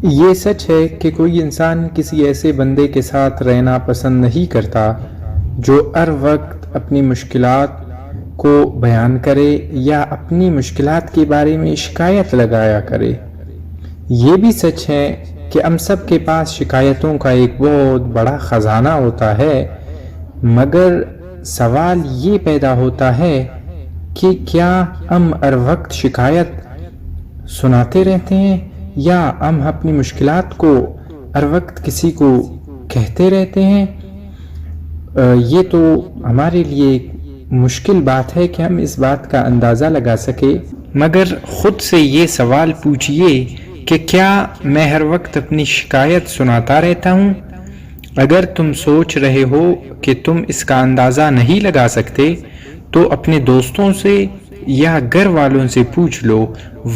یہ سچ ہے کہ کوئی انسان کسی ایسے بندے کے ساتھ رہنا پسند نہیں کرتا جو ہر وقت اپنی مشکلات کو بیان کرے یا اپنی مشکلات کے بارے میں شکایت لگایا کرے۔ یہ بھی سچ ہے کہ ہم سب کے پاس شکایتوں کا ایک بہت بڑا خزانہ ہوتا ہے، مگر سوال یہ پیدا ہوتا ہے کہ کیا ہم ہر وقت شکایت سناتے رہتے ہیں یا ہم اپنی مشکلات کو ہر وقت کسی کو کہتے رہتے ہیں؟ یہ تو ہمارے لیے ایک مشکل بات ہے کہ ہم اس بات کا اندازہ لگا سکے، مگر خود سے یہ سوال پوچھئے کہ کیا میں ہر وقت اپنی شکایت سناتا رہتا ہوں؟ اگر تم سوچ رہے ہو کہ تم اس کا اندازہ نہیں لگا سکتے تو اپنے دوستوں سے یا گھر والوں سے پوچھ لو،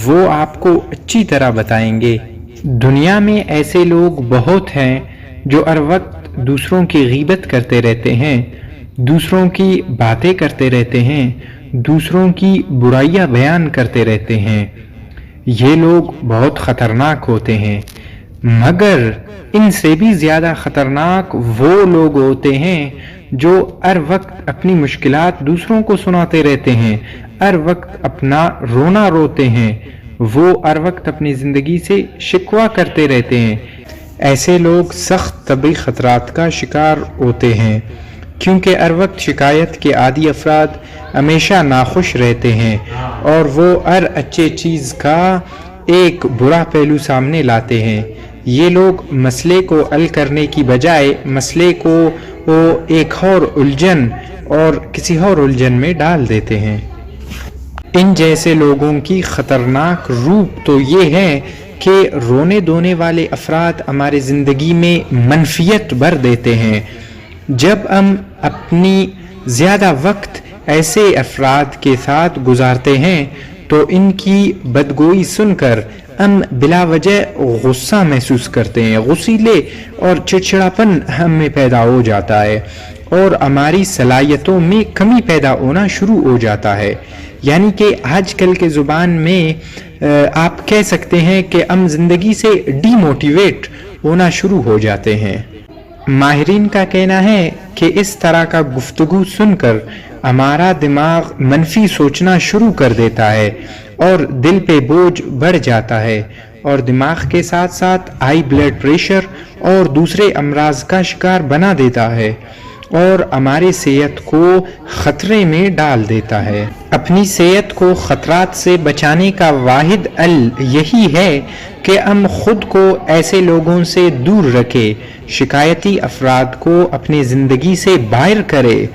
وہ آپ کو اچھی طرح بتائیں گے۔ دنیا میں ایسے لوگ بہت ہیں جو ہر وقت دوسروں کی غیبت کرتے رہتے ہیں، دوسروں کی باتیں کرتے رہتے ہیں، دوسروں کی برائیاں بیان کرتے رہتے ہیں۔ یہ لوگ بہت خطرناک ہوتے ہیں، مگر ان سے بھی زیادہ خطرناک وہ لوگ ہوتے ہیں جو ہر وقت اپنی مشکلات دوسروں کو سناتے رہتے ہیں، ہر وقت اپنا رونا روتے ہیں، وہ ہر وقت اپنی زندگی سے شکوہ کرتے رہتے ہیں۔ ایسے لوگ سخت طبعی خطرات کا شکار ہوتے ہیں، کیونکہ ہر وقت شکایت کے عادی افراد ہمیشہ ناخوش رہتے ہیں اور وہ ہر اچھے چیز کا ایک برا پہلو سامنے لاتے ہیں۔ یہ لوگ مسئلے کو حل کرنے کی بجائے مسئلے کو ایک اور الجھن اور کسی اور الجھن میں ڈال دیتے ہیں۔ ان جیسے لوگوں کی خطرناک روپ تو یہ ہے کہ رونے دھونے والے افراد ہمارے زندگی میں منفیت بھر دیتے ہیں۔ جب ہم اپنی زیادہ وقت ایسے افراد کے ساتھ گزارتے ہیں تو ان کی بدگوئی سن کر ہم بلا وجہ غصہ محسوس کرتے ہیں، غصیلے اور چڑچڑاپن ہم میں پیدا ہو جاتا ہے اور ہماری صلاحیتوں میں کمی پیدا ہونا شروع ہو جاتا ہے۔ یعنی کہ آج کل کے زبان میں آپ کہہ سکتے ہیں کہ ہم زندگی سے ڈی موٹیویٹ ہونا شروع ہو جاتے ہیں۔ ماہرین کا کہنا ہے کہ اس طرح کا گفتگو سن کر ہمارا دماغ منفی سوچنا شروع کر دیتا ہے اور دل پہ بوجھ بڑھ جاتا ہے اور دماغ کے ساتھ ساتھ ہائی بلڈ پریشر اور دوسرے امراض کا شکار بنا دیتا ہے اور ہماری صحت کو خطرے میں ڈال دیتا ہے۔ اپنی صحت کو خطرات سے بچانے کا واحد حل یہی ہے کہ ہم خود کو ایسے لوگوں سے دور رکھیں، شکایتی افراد کو اپنی زندگی سے باہر کرے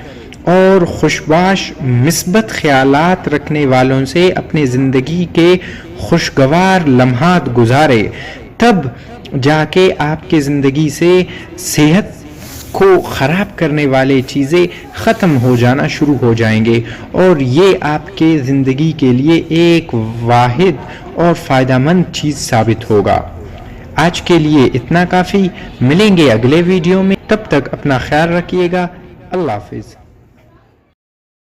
اور خوشباش مثبت خیالات رکھنے والوں سے اپنی زندگی کے خوشگوار لمحات گزارے۔ تب جا کے آپ کی زندگی سے صحت کو خراب کرنے والے چیزیں ختم ہو جانا شروع ہو جائیں گے اور یہ آپ کے زندگی کے لیے ایک واحد اور فائدہ مند چیز ثابت ہوگا۔ آج کے لیے اتنا کافی، ملیں گے اگلے ویڈیو میں، تب تک اپنا خیال رکھیے گا۔ اللہ حافظ۔